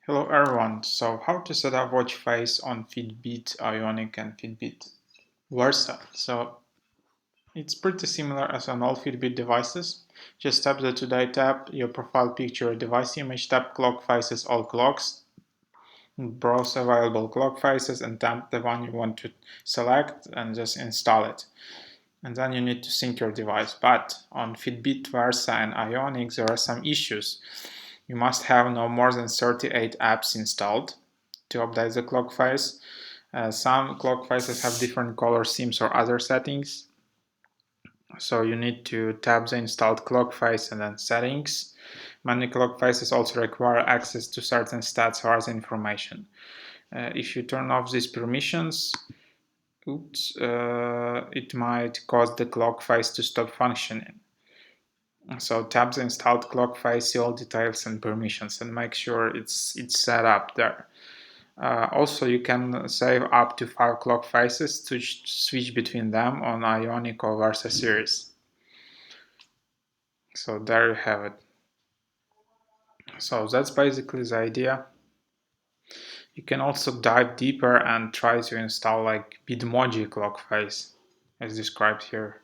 Hello everyone, so how to set up watch face on Fitbit Ionic and Fitbit Versa. So it's pretty similar as on all Fitbit devices. Just tap the Today tab, your profile picture, device image, tap clock faces, all clocks, browse available clock faces and tap the one you want to select and just install it. And then you need to sync your device. But on Fitbit Versa and Ionic there are some issues. You must have no more than 38 apps installed to update the clock face. Some clock faces have different color schemes or other settings. So you need to tap the installed clock face and then settings. Many clock faces also require access to certain stats or other information. If you turn off these permissions, it might cause the clock face to stop functioning. So tap the installed clock face, see all details and permissions, and make sure it's set up there. Also, you can save up to 5 clock faces to switch between them on Ionic or Versa series. So there you have it. So that's basically the idea. You can also dive deeper and try to install like Bitmoji clock face as described here.